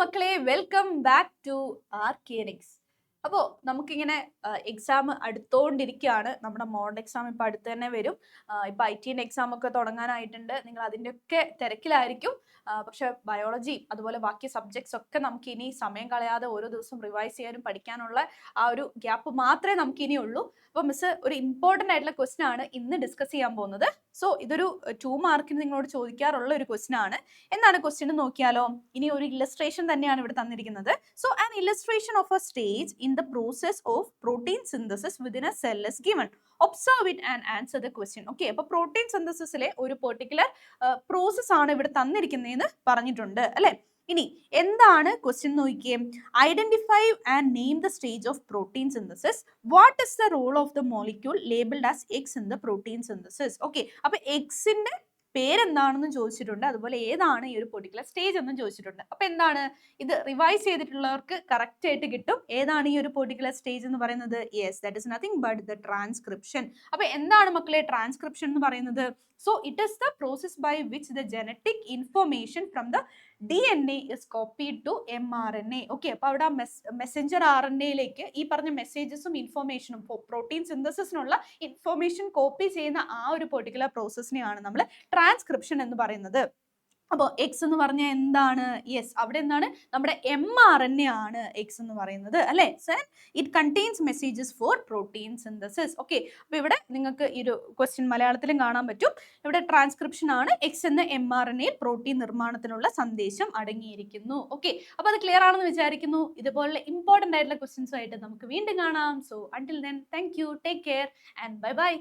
മക്കളെ, welcome back to ആർക്കിയനിക്സ്. അപ്പോൾ നമുക്കിങ്ങനെ എക്സാം അടുത്തോണ്ടിരിക്കുകയാണ്. നമ്മുടെ മോഡൽ എക്സാം ഇപ്പം അടുത്ത് തന്നെ വരും. ഇപ്പം IT എക്സാം ഒക്കെ തുടങ്ങാനായിട്ടുണ്ട്. നിങ്ങൾ അതിൻ്റെയൊക്കെ തിരക്കിലായിരിക്കും. പക്ഷെ ബയോളജി അതുപോലെ ബാക്കി സബ്ജക്ട്സ് ഒക്കെ നമുക്ക് ഇനി സമയം കളയാതെ ഓരോ ദിവസം റിവൈസ് ചെയ്യാനും പഠിക്കാനുള്ള ആ ഒരു ഗ്യാപ്പ് മാത്രമേ നമുക്ക് ഇനി ഉള്ളൂ. അപ്പോൾ മിസ് ഒരു ഇമ്പോർട്ടൻ്റ് ആയിട്ടുള്ള ക്വസ്റ്റൻ ആണ് ഇന്ന് ഡിസ്കസ് ചെയ്യാൻ പോകുന്നത്. സോ ഇതൊരു 2 മാർക്കിന് നിങ്ങളോട് ചോദിക്കാറുള്ള ഒരു ക്വസ്റ്റൻ ആണ്. എന്താണ് ക്വസ്റ്റ്യൻ നോക്കിയാലോ? ഇനി ഒരു ഇല്ലസ്ട്രേഷൻ തന്നെയാണ് ഇവിടെ തന്നിരിക്കുന്നത്. So an illustration of A stage in the process of protein synthesis within A cell is given. Observe it and answer the question. Okay, അപ്പോൾ പ്രോട്ടീൻ സിന്തസിസിലെ ഒരു പെർട്ടിക്കുലർ പ്രോസസ് ആണ് ഇവിടെ തന്നിരിക്കുന്നതെന്ന് പറഞ്ഞിട്ടുണ്ട് അല്ലെ. ഇനി എന്താണ് ക്വസ്റ്റ്യൻ നോക്കിയേ. Identify and name the stage of protein synthesis. What is the role of the molecule labelled as X in the protein synthesis. Okay, അപ്പൊ എക്സിന്റെ പേരെന്താണെന്ന് ചോദിച്ചിട്ടുണ്ട്, അതുപോലെ ഏതാണ് ഈ ഒരു പെർട്ടിക്കുലർ സ്റ്റേജ് എന്നും ചോദിച്ചിട്ടുണ്ട്. അപ്പൊ എന്താണ് ഇത് റിവൈസ് ചെയ്തിട്ടുള്ളവർക്ക് കറക്റ്റ് ആയിട്ട് കിട്ടും. ഏതാണ് ഈ ഒരു പെർട്ടിക്കുലർ സ്റ്റേജ് എന്ന് പറയുന്നത്? Yes, that is nothing but the transcription. അപ്പൊ എന്താണ് മക്കളെ ട്രാൻസ്ക്രിപ്ഷൻ എന്ന് പറയുന്നത്? So it is the process by which the genetic information from the DNA is copied to mRNA. Okay, അപ്പൊ അവിടെ മെസ്സഞ്ചർ RNA ഈ പറഞ്ഞ മെസ്സേജസും ഇൻഫർമേഷനും പ്രോട്ടീൻ സിന്തസിസിനുള്ള ഇൻഫർമേഷൻ കോപ്പി ചെയ്യുന്ന ആ ഒരു പെർട്ടിക്കുലർ പ്രോസസ്സിനെയാണ് നമ്മൾ ട്രാൻസ്ക്രിപ്ഷൻ എന്ന് പറയുന്നത്. അപ്പോൾ എക്സ് എന്ന് പറഞ്ഞാൽ എന്താണ്? യെസ്, അവിടെ എന്താണ് നമ്മുടെ mRNA ആണ് എക്സ് എന്ന് പറയുന്നത് അല്ലെ. It contains messages for protein synthesis. Okay, അപ്പോൾ ഇവിടെ നിങ്ങൾക്ക് ഈ ഒരു ക്വസ്റ്റ്യൻ മലയാളത്തിലും കാണാൻ പറ്റും. ഇവിടെ ട്രാൻസ്ക്രിപ്ഷൻ ആണ്. എക്സ് എന്ന mRNA പ്രോട്ടീൻ നിർമ്മാണത്തിനുള്ള സന്ദേശം അടങ്ങിയിരിക്കുന്നു. ഓക്കെ, അപ്പോൾ അത് ക്ലിയർ ആണെന്ന് വിചാരിക്കുന്നു. ഇതുപോലുള്ള ഇമ്പോർട്ടൻ്റ് ആയിട്ടുള്ള ക്വസ്റ്റ്യൻസും ആയിട്ട് നമുക്ക് വീണ്ടും കാണാം. So until then, thank you, take care and bye bye.